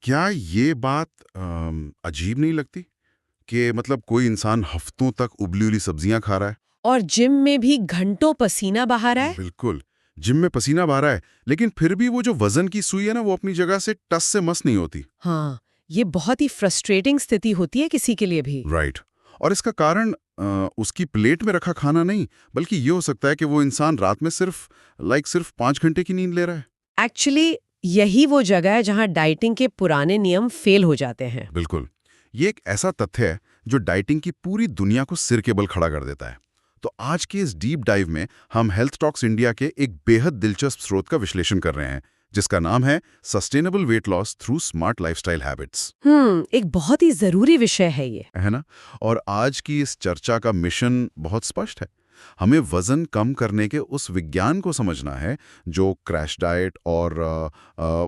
क्या ये बात अजीब नहीं लगती कि मतलब कोई इंसान हफ्तों तक उबली-हुई सब्जियां खा रहा है? और जिम में भी घंटों पसीना बहा रहा है। बिल्कुल। जिम में पसीना बहा रहा है, लेकिन फिर भी वो जो वजन की सुई है ना, वो अपनी जगह से टस से मस नहीं होती। हाँ, ये बहुत ही फ्रस्ट्रेटिंग स्थिति होती है किसी के लिए भी। राइट। और इसका कारण उसकी प्लेट में रखा खाना नहीं, बल्कि ये हो सकता है कि वो इंसान रात में सिर्फ 5 घंटे की नींद ले रहा है। एक्चुअली यही वो जगह है जहाँ डाइटिंग के पुराने नियम फेल हो जाते हैं। बिल्कुल। ये एक ऐसा तथ्य है जो डाइटिंग की पूरी दुनिया को सिर के बल खड़ा कर देता है। तो आज के इस डीप डाइव में हम हेल्थ टॉक्स इंडिया के एक बेहद दिलचस्प स्रोत का विश्लेषण कर रहे हैं, जिसका नाम है sustainable weight loss through smart lifestyle habits. एक बहुत ही जरूरी विषय है ये। है ना? और आज की इस चर्चा का मिशन बहुत स्पष्ट है। हमें वजन कम करने के उस विज्ञान को समझना है जो क्रैश डाइट और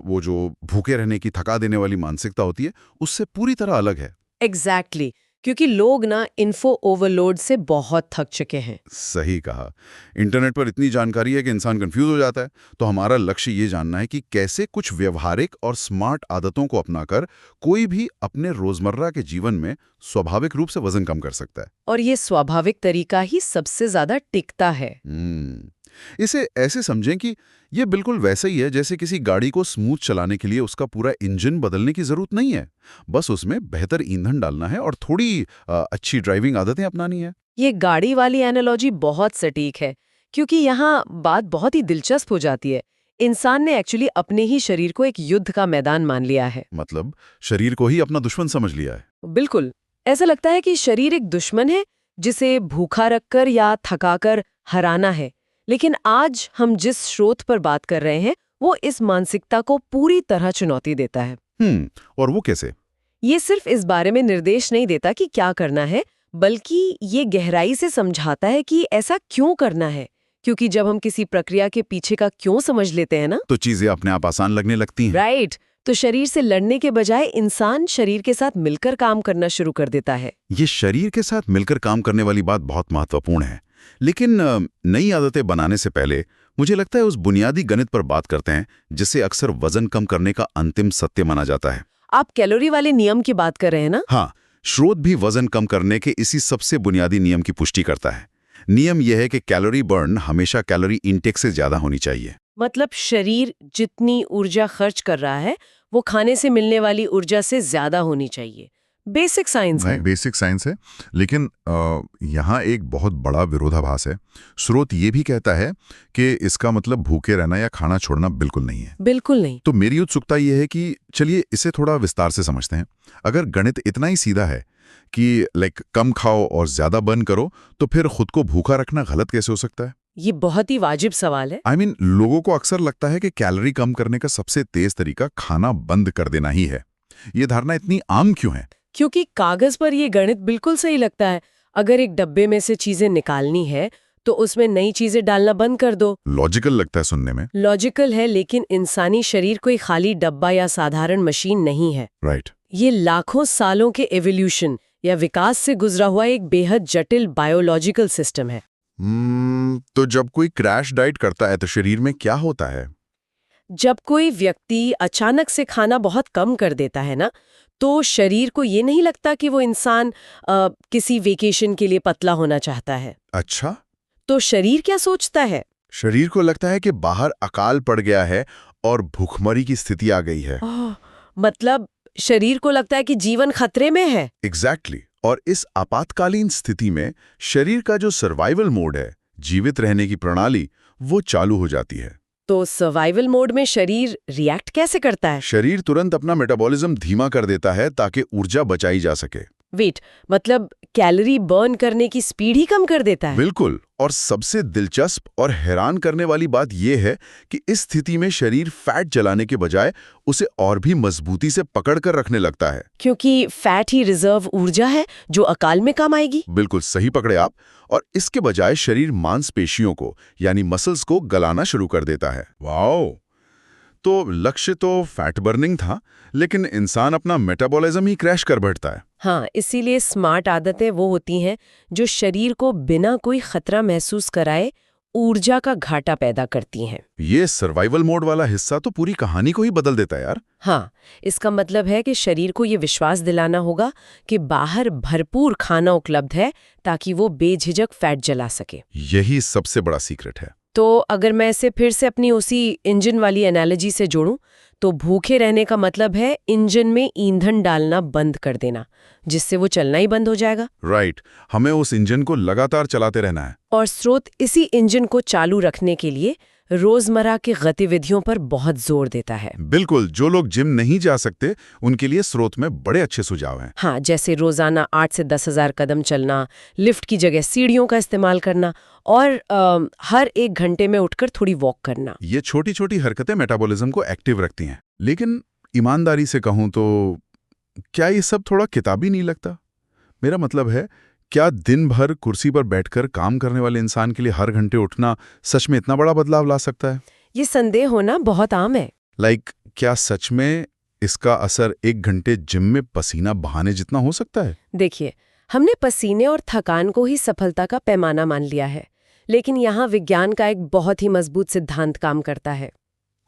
वो जो भूखे रहने की थका देने वाली मानसिकता होती है, उससे पूरी तरह अलग है। एग्जैक्टली क्योंकि लोग ना इन्फो ओवरलोड से बहुत थक चुके हैं। सही कहा। इंटरनेट पर इतनी जानकारी है कि इंसान कंफ्यूज हो जाता है। तो हमारा लक्ष्य ये जानना है कि कैसे कुछ व्यवहारिक और स्मार्ट आदतों को अपनाकर कोई भी अपने रोजमर्रा के जीवन में स्वाभाविक रूप से वजन कम कर सकता है। और ये स्वाभाविक तरीका ही सबसे ज्यादा टिकता है। इसे ऐसे समझें कि ये बिल्कुल वैसा ही है जैसे किसी गाड़ी को स्मूथ चलाने के लिए उसका पूरा इंजन बदलने की जरूरत नहीं है। बस उसमें बेहतर ईंधन डालना है और थोड़ी अच्छी ड्राइविंग आदतें अपनानी है। ये गाड़ी वाली एनालॉजी बहुत सटीक है क्योंकि यहाँ बात बहुत ही दिलचस्प हो जाती है। इंसान ने एक्चुअली अपने ही शरीर को एक युद्ध का मैदान मान लिया है। मतलब शरीर को ही अपना दुश्मन समझ लिया है। बिल्कुल। ऐसा लगता है कि शरीर एक दुश्मन है जिसे भूखा रखकर या थकाकर हराना है। लेकिन आज हम जिस स्रोत पर बात कर रहे हैं वो इस मानसिकता को पूरी तरह चुनौती देता है। और वो कैसे? ये सिर्फ इस बारे में निर्देश नहीं देता कि क्या करना है, बल्कि ये गहराई से समझाता है कि ऐसा क्यों करना है। क्योंकि जब हम किसी प्रक्रिया के पीछे का क्यों समझ लेते हैं ना, तो चीजें अपने आप आसान लगने लगती हैं। राइट, तो शरीर से लड़ने के बजाय इंसान शरीर के साथ मिलकर काम करना शुरू कर देता है। ये शरीर के साथ मिलकर काम करने वाली बात बहुत महत्वपूर्ण है। लेकिन नई आदतें बनाने से पहले मुझे लगता है उस बुनियादी गणित पर बात करते हैं जिसे अक्सर वजन कम करने का अंतिम सत्य माना जाता है। आप कैलोरी वाले नियम की बात कर रहे हैं ना? हाँ, स्रोत भी वजन कम करने के इसी सबसे बुनियादी नियम की पुष्टि करता है। नियम यह है कि कैलोरी बर्न हमेशा कैलोरी इंटेक से ज्यादा होनी चाहिए। मतलब शरीर जितनी ऊर्जा खर्च कर रहा है वो खाने से मिलने वाली ऊर्जा से ज्यादा होनी चाहिए। बेसिक साइंस है। बेसिक साइंस है, लेकिन यहाँ एक बहुत बड़ा विरोधाभास है। स्रोत ये भी कहता है कि इसका मतलब भूखे रहना या खाना छोड़ना बिल्कुल नहीं है। बिल्कुल नहीं। तो मेरी उत्सुकता ये है कि चलिए इसे थोड़ा विस्तार से समझते हैं। अगर गणित इतना ही सीधा है कि कम खाओ और ज्यादा बर्न करो, तो फिर खुद को भूखा रखना गलत कैसे हो सकता है? ये बहुत ही वाजिब सवाल है। लोगों को अक्सर लगता है कि कैलोरी कम करने का सबसे तेज तरीका खाना बंद कर देना ही है। ये धारणा इतनी आम क्यों है? क्योंकि कागज पर ये गणित बिल्कुल सही लगता है। अगर एक डब्बे में से चीजें निकालनी है तो उसमें नई चीजें डालना बंद कर दो। लॉजिकल लगता है सुनने में। लॉजिकल है, लेकिन इंसानी शरीर कोई खाली डब्बा या साधारण मशीन नहीं है। राइट। ये लाखों सालों के एवोल्यूशन या विकास से गुजरा हुआ एक बेहद जटिल बायोलॉजिकल सिस्टम है। तो जब कोई क्रैश डाइट करता है तो शरीर में क्या होता है? जब कोई व्यक्ति अचानक से खाना बहुत कम कर देता है ना, तो शरीर को ये नहीं लगता कि वो इंसान किसी वेकेशन के लिए पतला होना चाहता है। अच्छा। तो शरीर क्या सोचता है? शरीर को लगता है कि बाहर अकाल पड़ गया है और भूखमरी की स्थिति आ गई है। मतलब शरीर को लगता है कि जीवन खतरे में है। एग्जैक्टली। और इस आपातकालीन स्थिति में शरीर का जो सर्वाइवल मोड है, जीवित रहने की प्रणाली, वो चालू हो जाती है। तो सर्वाइवल मोड में शरीर रिएक्ट कैसे करता है? शरीर तुरंत अपना मेटाबॉलिज्म धीमा कर देता है ताकि ऊर्जा बचाई जा सके। वेट, मतलब कैलोरी बर्न करने की स्पीड ही कम कर देता है? बिल्कुल। और सबसे दिलचस्प और हैरान करने वाली बात यह है कि इस स्थिति में शरीर फैट जलाने के बजाय उसे और भी मजबूती से पकड़ कर रखने लगता है। क्योंकि फैट ही रिजर्व ऊर्जा है जो अकाल में काम आएगी। बिल्कुल सही पकड़े आप। और इसके बजाय शरीर मांसपेशियों को यानी मसल्स को गलाना शुरू कर देता है। वाओ! तो लक्ष्य तो फैट बर्निंग था, लेकिन इंसान अपना मेटाबॉलिज्म ही क्रैश कर बैठता है। हाँ, इसीलिए स्मार्ट आदतें वो होती हैं जो शरीर को बिना कोई खतरा महसूस कराए ऊर्जा का घाटा पैदा करती हैं। ये सर्वाइवल मोड वाला हिस्सा तो पूरी कहानी को ही बदल देता है यार। हाँ, इसका मतलब है कि शरीर को ये विश्वास दिलाना होगा कि बाहर भरपूर खाना उपलब्ध है ताकि वो बेझिझक फैट जला सके। यही सबसे बड़ा सीक्रेट है। तो अगर मैं इसे फिर से अपनी उसी इंजन वाली एनालॉजी से जोड़ूं, तो भूखे रहने का मतलब है इंजन में ईंधन डालना बंद कर देना, जिससे वो चलना ही बंद हो जाएगा। राइट, हमें उस इंजन को लगातार चलाते रहना है। और स्रोत इसी इंजन को चालू रखने के लिए रोजमर्रा की गतिविधियों पर बहुत जोर देता है। बिल्कुल, जो लोग जिम नहीं जा सकते उनके लिए स्रोत में बड़े अच्छे सुझाव हैं। हाँ, जैसे रोजाना 8 से 10,000 कदम चलना, लिफ्ट की जगह सीढ़ियों का इस्तेमाल करना और हर 1 घंटे में उठकर थोड़ी वॉक करना। ये छोटी छोटी हरकतें मेटाबॉलिज्म को एक्टिव रखती हैं। लेकिन ईमानदारी से कहूं तो क्या ये सब थोड़ा किताबी नहीं लगता? मेरा मतलब है, क्या दिन भर कुर्सी पर बैठकर काम करने वाले इंसान के लिए हर घंटे उठना सच में इतना बड़ा बदलाव ला सकता है? ये संदेह होना बहुत आम है। क्या सच में इसका असर 1 घंटे जिम में पसीना बहाने जितना हो सकता है? देखिए, हमने पसीने और थकान को ही सफलता का पैमाना मान लिया है, लेकिन यहाँ विज्ञान का एक बहुत ही मजबूत सिद्धांत काम करता है।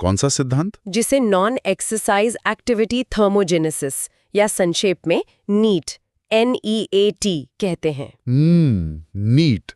कौन सा सिद्धांत? जिसे नॉन एक्सरसाइज एक्टिविटी थर्मोजेनेसिस या संक्षेप में नीट NEAT कहते हैं। नीट।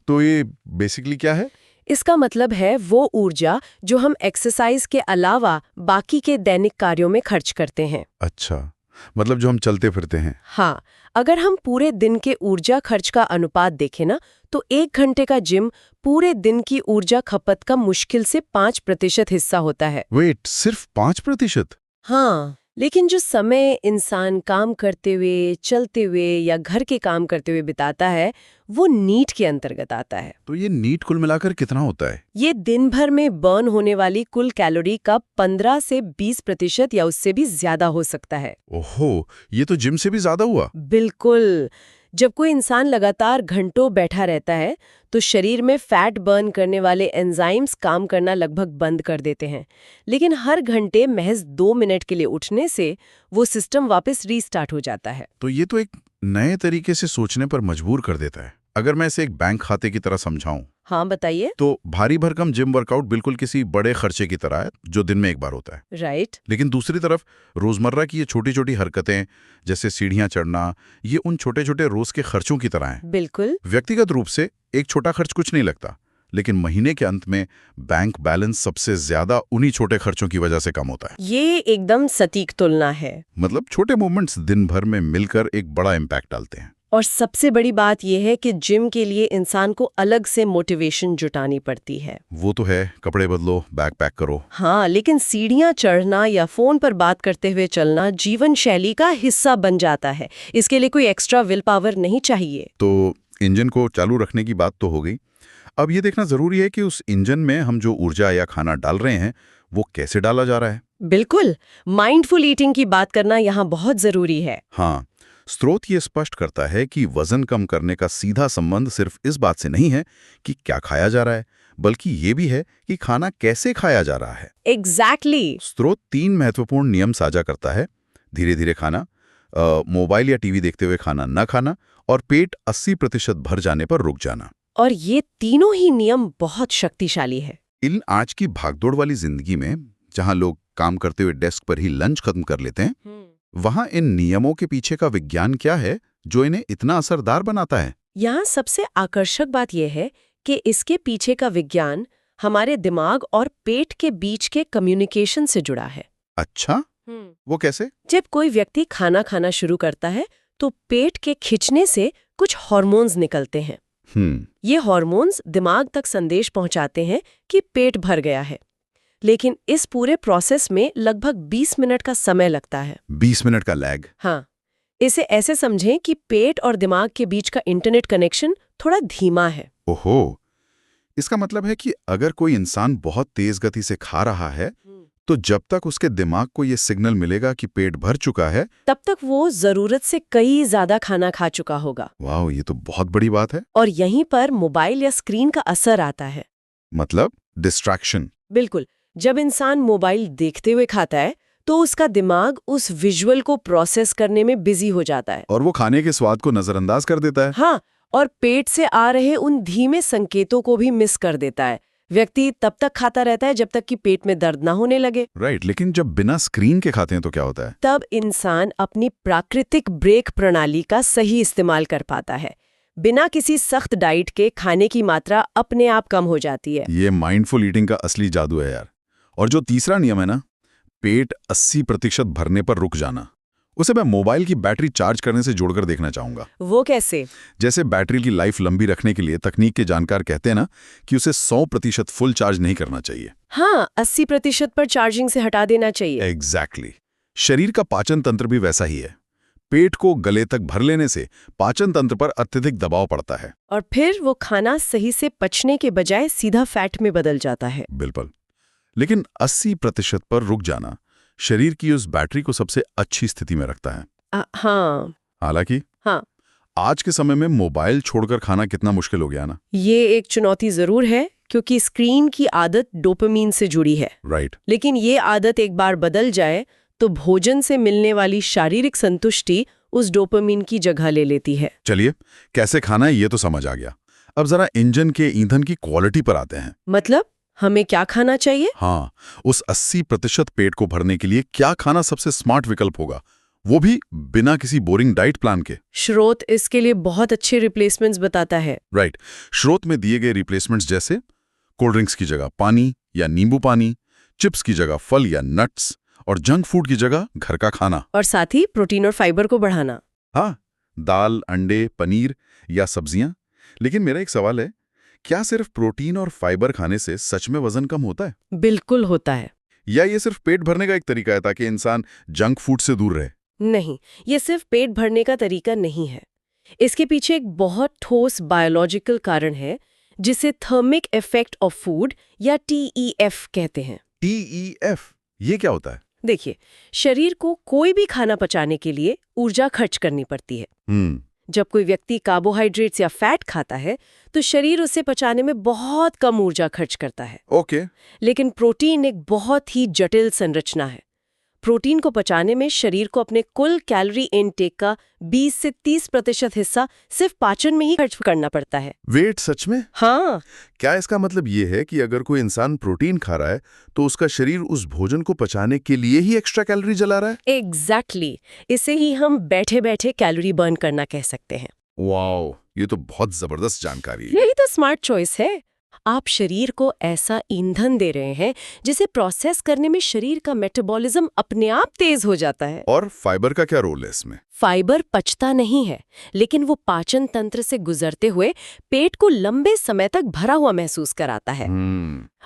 तो ये बेसिकली क्या है? इसका मतलब है वो ऊर्जा जो हम एक्सरसाइज के अलावा बाकी के दैनिक कार्यों में खर्च करते हैं। अच्छा, मतलब जो हम चलते फिरते हैं। हाँ, अगर हम पूरे दिन के ऊर्जा खर्च का अनुपात देखें ना, तो 1 घंटे का जिम पूरे दिन की ऊर्जा खपत का मुश्किल से 5% हिस्सा होता है। वेट, सिर्फ 5%? हाँ, लेकिन जो समय इंसान काम करते हुए, चलते हुए या घर के काम करते हुए बिताता है, वो नीट के अंतर्गत आता है। तो ये नीट कुल मिलाकर कितना होता है? ये दिन भर में बर्न होने वाली कुल कैलोरी का 15 से 20% या उससे भी ज्यादा हो सकता है। ओहो, ये तो जिम से भी ज्यादा हुआ। बिल्कुल। जब कोई इंसान लगातार घंटों बैठा रहता है, तो शरीर में फैट बर्न करने वाले एंजाइम्स काम करना लगभग बंद कर देते हैं। लेकिन हर घंटे महज 2 मिनट के लिए उठने से वो सिस्टम वापस रीस्टार्ट हो जाता है। तो ये तो एक नए तरीके से सोचने पर मजबूर कर देता है। अगर मैं इसे एक बैंक खाते की तरह समझाऊं, हाँ बताइए। तो भारी भरकम जिम वर्कआउट बिल्कुल किसी बड़े खर्चे की तरह है जो दिन में एक बार होता है। राइट। लेकिन दूसरी तरफ रोजमर्रा की ये छोटी छोटी हरकतें, जैसे सीढ़ियां चढ़ना, ये उन छोटे छोटे रोज के खर्चों की तरह हैं। बिल्कुल। व्यक्तिगत रूप से एक छोटा खर्च कुछ नहीं लगता, लेकिन महीने के अंत में बैंक बैलेंस सबसे ज्यादा उन्हीं छोटे खर्चों की वजह से कम होता है। ये एकदम सटीक तुलना है। मतलब छोटे मूवमेंट्स दिन भर में मिलकर एक बड़ा इम्पैक्ट डालते हैं। और सबसे बड़ी बात यह है कि जिम के लिए इंसान को अलग से मोटिवेशन जुटानी पड़ती है। वो तो है, कपड़े बदलो, बैग पैक करो। हाँ, लेकिन सीढ़ियाँ चढ़ना या फोन पर बात करते हुए चलना जीवन शैली का हिस्सा बन जाता है। इसके लिए कोई एक्स्ट्रा विल पावर नहीं चाहिए। तो इंजन को चालू रखने की बात तो हो गई। अब ये देखना जरूरी है कि उस इंजन में हम जो ऊर्जा या खाना डाल रहे हैं वो कैसे डाला जा रहा है। बिल्कुल, माइंडफुल ईटिंग की बात करना यहाँ बहुत जरूरी है। हाँ, स्रोत ये स्पष्ट करता है कि वजन कम करने का सीधा संबंध सिर्फ इस बात से नहीं है कि क्या खाया जा रहा है, बल्कि ये भी है कि खाना कैसे खाया जा रहा है। एग्जैक्टली। स्रोत 3 महत्वपूर्ण नियम साझा करता है: धीरे धीरे खाना, मोबाइल या टीवी देखते हुए खाना न खाना, और पेट 80% भर जाने पर रुक जाना। और ये तीनों ही नियम बहुत शक्तिशाली है। इन आज की भागदौड़ वाली जिंदगी में, जहां लोग काम करते हुए डेस्क पर ही लंच खत्म कर लेते हैं, वहां इन नियमों के पीछे का विज्ञान क्या है जो इन्हें इतना असरदार बनाता है? यहाँ सबसे आकर्षक बात यह है कि इसके पीछे का विज्ञान हमारे दिमाग और पेट के बीच के कम्युनिकेशन से जुड़ा है। अच्छा, वो कैसे? जब कोई व्यक्ति खाना खाना शुरू करता है, तो पेट के खिंचने से कुछ हार्मोन्स निकलते हैं। ये हार्मोन्स दिमाग तक संदेश पहुंचाते हैं कि पेट भर गया है। लेकिन इस पूरे प्रोसेस में लगभग 20 मिनट का समय लगता है। 20 मिनट का लैग? हाँ, इसे ऐसे समझें कि पेट और दिमाग के बीच का इंटरनेट कनेक्शन थोड़ा धीमा है। ओहो, इसका मतलब है कि अगर कोई इंसान बहुत तेज गति से खा रहा है, तो जब तक उसके दिमाग को ये सिग्नल मिलेगा कि पेट भर चुका है, तब तक वो जरूरत से कई ज्यादा खाना खा चुका होगा। वाह, ये तो बहुत बड़ी बात है। और यहीं पर मोबाइल या स्क्रीन का असर आता है। मतलब डिस्ट्रैक्शन। बिल्कुल, जब इंसान मोबाइल देखते हुए खाता है, तो उसका दिमाग उस विजुअल को प्रोसेस करने में बिजी हो जाता है और वो खाने के स्वाद को नजरअंदाज कर देता है। हाँ, और पेट से आ रहे उन धीमे संकेतों को भी मिस कर देता है। व्यक्ति तब तक खाता रहता है जब तक कि पेट में दर्द ना होने लगे। राइट, लेकिन जब बिना स्क्रीन के खाते हैं तो क्या होता है? तब इंसान अपनी प्राकृतिक ब्रेक प्रणाली का सही इस्तेमाल कर पाता है। बिना किसी सख्त डाइट के खाने की मात्रा अपने आप कम हो जाती है। ये माइंडफुल ईटिंग का असली जादू है यार। और जो तीसरा नियम है ना, पेट 80% भरने पर रुक जाना, उसे मैं मोबाइल की बैटरी चार्ज करने से जोड़कर देखना चाहूंगा। वो कैसे? जैसे बैटरी की लाइफ लंबी रखने के लिए तकनीक के जानकार कहते हैं ना कि उसे 100% फुल चार्ज नहीं करना चाहिए। हाँ, 80% पर चार्जिंग से हटा देना चाहिए। एग्जैक्टली। शरीर का पाचन तंत्र भी वैसा ही है। पेट को गले तक भर लेने से पाचन तंत्र पर अत्यधिक दबाव पड़ता है और फिर वो खाना सही से पचने के बजाय सीधा फैट में बदल जाता है। बिल्कुल। लेकिन 80% पर रुक जाना शरीर की उस बैटरी को सबसे अच्छी स्थिति में रखता है। हाँ। हालांकि हाँ, आज के समय में मोबाइल छोड़कर खाना कितना मुश्किल हो गया ना। ये एक चुनौती जरूर है क्योंकि स्क्रीन की आदत डोपामीन से जुड़ी है। राइट। लेकिन ये आदत एक बार बदल जाए तो भोजन से मिलने वाली शारीरिक संतुष्टि उस डोपामीन की जगह ले लेती है। चलिए, कैसे खाना है ये तो समझ आ गया। अब जरा इंजन के ईंधन की क्वालिटी पर आते हैं। मतलब हमें क्या खाना चाहिए? हाँ, उस 80% पेट को भरने के लिए क्या खाना सबसे स्मार्ट विकल्प होगा, वो भी बिना किसी बोरिंग डाइट प्लान के। स्रोत इसके लिए बहुत अच्छे रिप्लेसमेंट्स बताता है। राइट। स्रोत में दिए गए रिप्लेसमेंट्स जैसे कोल्ड ड्रिंक्स की जगह पानी या नींबू पानी, चिप्स की जगह फल या नट्स, और जंक फूड की जगह घर का खाना। और साथ ही प्रोटीन और फाइबर को बढ़ाना। हाँ, दाल, अंडे, पनीर या सब्जियां। लेकिन मेरा एक सवाल है, क्या सिर्फ प्रोटीन और फाइबर खाने से सच में वजन कम होता है? बिल्कुल होता है। या ये सिर्फ पेट भरने का एक तरीका है ताकि इंसान जंक फूड से दूर रहे? नहीं, ये सिर्फ पेट भरने का तरीका नहीं है। इसके पीछे एक बहुत ठोस बायोलॉजिकल कारण है जिसे थर्मिक इफेक्ट ऑफ फूड या TEF कहते हैं। TEF, ये क्या होता है? देखिए, शरीर को कोई भी खाना पचाने के लिए ऊर्जा खर्च करनी पड़ती है। जब कोई व्यक्ति कार्बोहाइड्रेट्स या फैट खाता है तो शरीर उसे पचाने में बहुत कम ऊर्जा खर्च करता है। ओके। लेकिन प्रोटीन एक बहुत ही जटिल संरचना है। प्रोटीन को पचाने में शरीर को अपने कुल कैलोरी इनटेक का 20 से 30% हिस्सा सिर्फ पाचन में ही खर्च करना पड़ता है। वेट, सच में? हाँ। क्या इसका मतलब ये है कि अगर कोई इंसान प्रोटीन खा रहा है तो उसका शरीर उस भोजन को पचाने के लिए ही एक्स्ट्रा कैलोरी जला रहा है? एग्जैक्टली। इसे ही हम बैठे बैठे कैलोरी बर्न करना कह सकते हैं। वाओ, ये तो बहुत जबरदस्त जानकारी है। यही तो स्मार्ट चॉइस है। आप शरीर को ऐसा ईंधन दे रहे हैं जिसे प्रोसेस करने में शरीर का मेटाबॉलिज्म अपने आप तेज हो जाता है। और फाइबर का क्या रोल है इसमें? फाइबर पचता नहीं है, लेकिन वो पाचन तंत्र से गुजरते हुए पेट को लंबे समय तक भरा हुआ महसूस कराता है।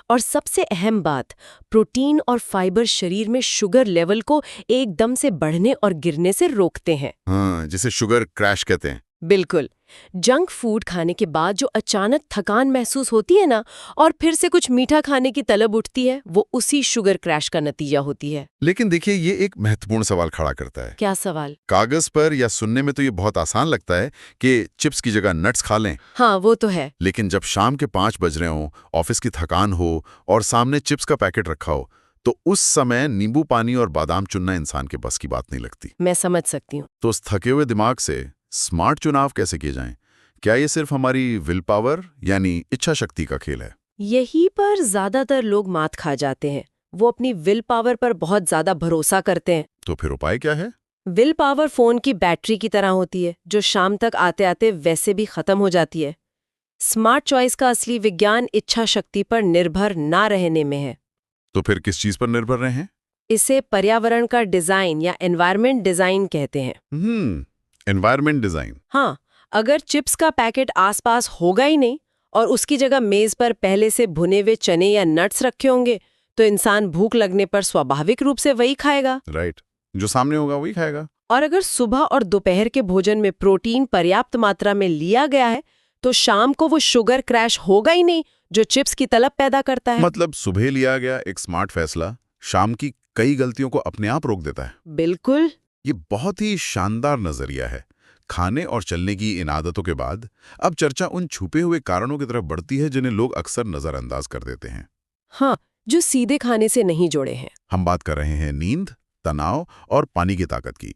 और सबसे अहम बात, प्रोटीन और फाइबर शरीर में शुगर लेवल को एकदम से बढ़ने और गिरने से रोकते हैं। हाँ, जिसे शुगर क्रैश कहते हैं। बिल्कुल। जंक फूड खाने के बाद जो अचानक थकान महसूस होती है ना, और फिर से कुछ मीठा खाने की तलब उठती है, वो उसी शुगर क्रैश का नतीजा होती है। लेकिन देखिए, ये एक महत्वपूर्ण सवाल खड़ा करता है। क्या सवाल? कागज पर या सुनने में तो ये बहुत आसान लगता है कि चिप्स की जगह नट्स खा लें। हाँ, वो तो है। लेकिन जब शाम के 5 बज रहे हो, ऑफिस की थकान हो और सामने चिप्स का पैकेट रखा हो, तो उस समय नींबू पानी और बादाम चुनना इंसान के बस की बात नहीं लगती। मैं समझ सकती हूँ। तो उस थके हुए दिमाग से स्मार्ट चुनाव कैसे किए जाएं? क्या ये सिर्फ हमारी विल पावर यानी इच्छा शक्ति का खेल है? यही पर ज्यादातर लोग मात खा जाते हैं। वो अपनी विल पावर पर बहुत ज्यादा भरोसा करते हैं। तो फिर उपाय क्या है? विल पावर फोन की बैटरी की तरह होती है, जो शाम तक आते आते वैसे भी खत्म हो जाती है। स्मार्ट चॉइस का असली विज्ञान इच्छा शक्ति पर निर्भर ना रहने में है। तो फिर किस चीज पर निर्भर रहें? इसे पर्यावरण का डिजाइन या एनवायरनमेंट डिजाइन कहते हैं। Environment design. हाँ, अगर चिप्स का पैकेट आसपास होगा ही नहीं और उसकी जगह मेज पर पहले से भुने हुए चने या नट्स रखे होंगे, तो इंसान भूख लगने पर स्वाभाविक रूप से वही खाएगा। राइट, जो सामने होगा वही खाएगा। और अगर सुबह और दोपहर के भोजन में प्रोटीन पर्याप्त मात्रा में लिया गया है, तो शाम को वो शुगर क्रैश होगा ही नहीं जो चिप्स की तलब पैदा करता है। मतलब सुबह लिया गया एक स्मार्ट फैसला शाम की कई गलतियों को अपने आप रोक देता है। बिल्कुल। ये बहुत ही शानदार नजरिया है। खाने और चलने की इन आदतों के बाद अब चर्चा उन छुपे हुए कारणों की तरफ बढ़ती है जिन्हें लोग अक्सर नजरअंदाज कर देते हैं। हाँ, जो सीधे खाने से नहीं जुड़े हैं। हम बात कर रहे हैं नींद, तनाव और पानी की ताकत की।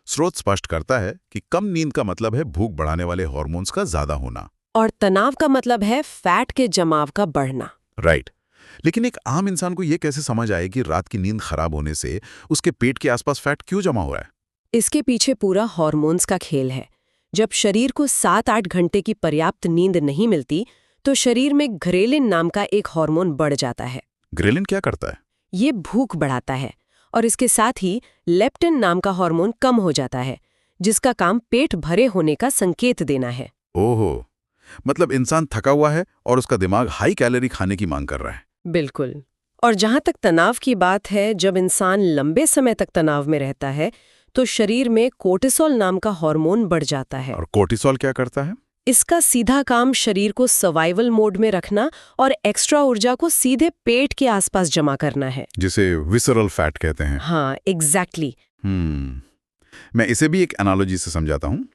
स्रोत स्पष्ट करता है कि कम नींद का मतलब है भूख बढ़ाने वाले हार्मोन्स का ज्यादा होना। और तनाव का मतलब है फैट के जमाव का बढ़ना। राइट। लेकिन एक आम इंसान को यह कैसे समझ आए कि रात की नींद खराब होने से उसके पेट के आसपास फैट क्यों जमा हो रहा है? इसके पीछे पूरा हार्मोन्स का खेल है। जब शरीर को 7-8 घंटे की पर्याप्त नींद नहीं मिलती तो शरीर में ग्रेलिन नाम का एक हार्मोन बढ़ जाता है। ग्रेलिन क्या करता है? ये भूख बढ़ाता है और इसके साथ ही लेप्टिन नाम का हार्मोन कम हो जाता है, जिसका काम पेट भरे होने का संकेत देना है। ओहो, मतलब इंसान थका हुआ है और उसका दिमाग हाई कैलोरी खाने की मांग कर रहा है। बिल्कुल। और जहां तक तनाव की बात है, जब इंसान लंबे समय तक तनाव में रहता है तो शरीर में कोर्टिसोल नाम का हार्मोन बढ़ जाता है। और कोर्टिसोल क्या करता है? इसका सीधा काम शरीर को सर्वाइवल मोड में रखना और एक्स्ट्रा ऊर्जा को सीधे पेट के आसपास जमा करना है, जिसे विसरल फैट कहते हैं। हाँ, एग्जैक्टली। मैं इसे भी एक एनालॉजी से समझाता हूँ।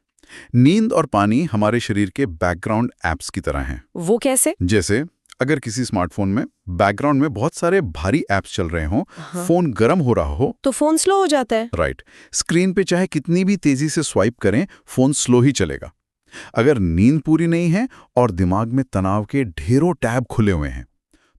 नींद और पानी हमारे शरीर के बैकग्राउंड ऐप्स की तरह हैं। वो कैसे? जैसे अगर किसी स्मार्टफोन में बैकग्राउंड में बहुत सारे भारी ऐप्स चल रहे हों, हाँ। फोन गर्म हो रहा हो, तो फोन स्लो हो जाता है। राइट। स्क्रीन पे चाहे कितनी भी तेजी से स्वाइप करें, फोन स्लो ही चलेगा। अगर नींद पूरी नहीं है और दिमाग में तनाव के ढेरों टैब खुले हुए हैं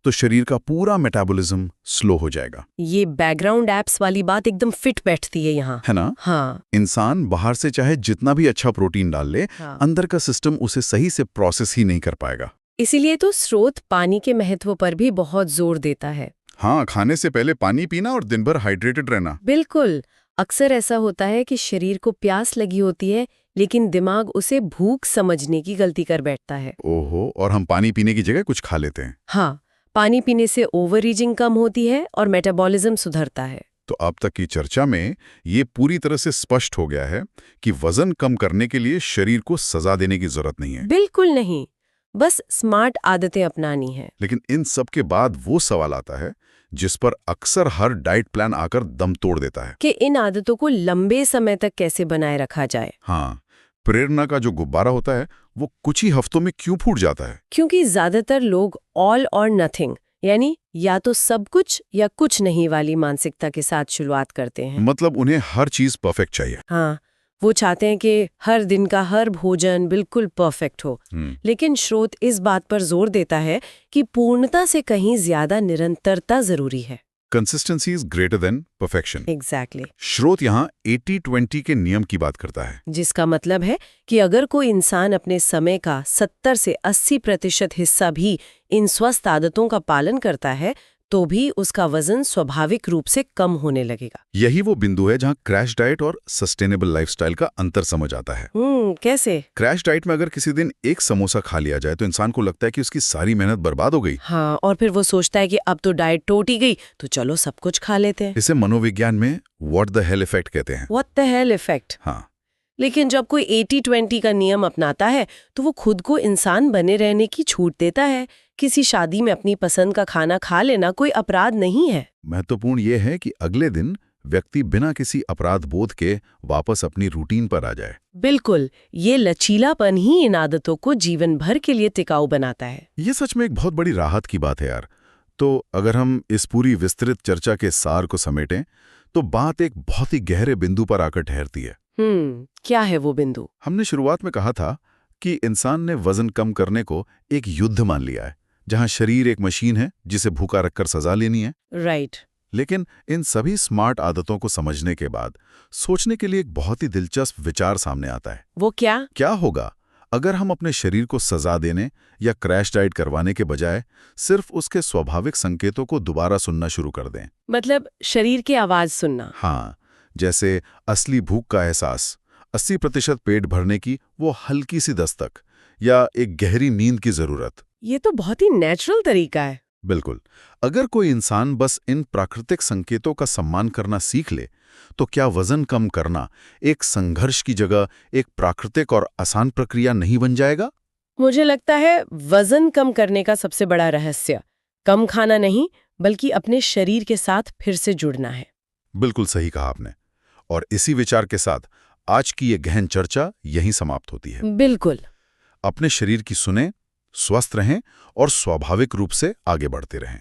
तो शरीर का पूरा मेटाबॉलिज्म स्लो हो जाएगा। ये बैकग्राउंड एप्स वाली बात एकदम फिट बैठती है यहाँ, है ना? हाँ। इंसान बाहर से चाहे जितना भी अच्छा प्रोटीन डाल ले, हाँ। अंदर का सिस्टम उसे सही से प्रोसेस ही नहीं कर पाएगा। इसीलिए तो स्रोत पानी के महत्व पर भी बहुत जोर देता है। हाँ, खाने से पहले पानी पीना और दिन भर हाइड्रेटेड रहना। बिल्कुल। अक्सर ऐसा होता है कि शरीर को प्यास लगी होती है लेकिन दिमाग उसे भूख समझने की गलती कर बैठता है। ओहो, और हम पानी पीने की जगह कुछ खा लेते हैं। हाँ, पानी पीने से ओवर ईटिंग कम होती है और मेटाबॉलिज्म सुधरता है। तो अब तक की चर्चा में ये पूरी तरह से स्पष्ट हो गया है कि वजन कम करने के लिए शरीर को सजा देने की जरूरत नहीं है। बिल्कुल नहीं, बस स्मार्ट आदतें अपनानी है। लेकिन इन सब के बाद वो सवाल आता है जिस पर अक्सर हर डाइट प्लान आकर दम तोड़ देता है कि इन आदतों को लंबे समय तक कैसे बनाए रखा जाए। हाँ, प्रेरणा का जो गुब्बारा होता है वो कुछ ही हफ्तों में क्यों फूट जाता है? क्योंकि ज्यादातर लोग ऑल और नथिंग, यानी या तो सब कुछ या कुछ नहीं वाली मानसिकता के साथ शुरुआत करते हैं। मतलब उन्हें हर चीज परफेक्ट चाहिए। हाँ, वो चाहते हैं कि हर दिन का हर भोजन बिल्कुल परफेक्ट हो। लेकिन स्रोत इस बात पर जोर देता है कि पूर्णता से कहीं ज्यादा निरंतरता जरूरी है। Consistency is greater than perfection. Exactly. स्रोत यहाँ 80-20 के नियम की बात करता है, जिसका मतलब है कि अगर कोई इंसान अपने समय का 70 से 80% हिस्सा भी इन स्वस्थ आदतों का पालन करता है तो भी उसका वजन स्वाभाविक रूप से कम होने लगेगा। यही वो बिंदु है जहाँ क्रैश डाइट और सस्टेनेबल लाइफस्टाइल का अंतर समझ आता है। कैसे? क्रैश डाइट में अगर किसी दिन एक समोसा खा लिया जाए तो इंसान को लगता है कि उसकी सारी मेहनत बर्बाद हो गई। हाँ, और फिर वो सोचता है कि अब तो डाइट टूट ही गई तो चलो सब कुछ खा लेते हैं। इसे मनोविज्ञान में व्हाट द हेल इफेक्ट कहते हैं। What the hell effect. हाँ, लेकिन जब कोई 80-20 का नियम अपनाता है तो वो खुद को इंसान बने रहने की छूट देता है। किसी शादी में अपनी पसंद का खाना खा लेना कोई अपराध नहीं है। महत्वपूर्ण ये है कि अगले दिन व्यक्ति बिना किसी अपराध बोध के वापस अपनी रूटीन पर आ जाए। बिल्कुल, ये लचीलापन ही इन आदतों को जीवन भर के लिए टिकाऊ बनाता है। ये सच में एक बहुत बड़ी राहत की बात है यार। तो अगर हम इस पूरी विस्तृत चर्चा के सार को समेटें तो बात एक बहुत ही गहरे बिंदु पर आकर ठहरती है। क्या है वो बिंदु? हमने शुरुआत में कहा था कि इंसान ने वजन कम करने को एक युद्ध मान लिया है, जहां शरीर एक मशीन है जिसे भूखा रखकर सजा लेनी है। राइट। लेकिन इन सभी स्मार्ट आदतों को समझने के बाद सोचने के लिए एक बहुत ही दिलचस्प विचार सामने आता है। वो क्या? क्या होगा अगर हम अपने शरीर को सजा देने या क्रैश डाइट करवाने के बजाय सिर्फ उसके स्वाभाविक संकेतों को दोबारा सुनना शुरू कर दें? मतलब शरीर की आवाज सुनना। हाँ, जैसे असली भूख का एहसास, 80% पेट भरने की वो हल्की सी दस्तक या एक गहरी नींद की जरूरत। ये तो बहुत ही नेचुरल तरीका है। बिल्कुल। अगर कोई इंसान बस इन प्राकृतिक संकेतों का सम्मान करना सीख ले तो क्या वजन कम करना एक संघर्ष की जगह एक प्राकृतिक और आसान प्रक्रिया नहीं बन जाएगा? मुझे लगता है वजन कम करने का सबसे बड़ा रहस्य कम खाना नहीं बल्कि अपने शरीर के साथ फिर से जुड़ना है। बिल्कुल सही कहा आपने। और इसी विचार के साथ आज की ये गहन चर्चा यहीं समाप्त होती है। बिल्कुल। अपने शरीर की सुने, स्वस्थ रहें और स्वाभाविक रूप से आगे बढ़ते रहें।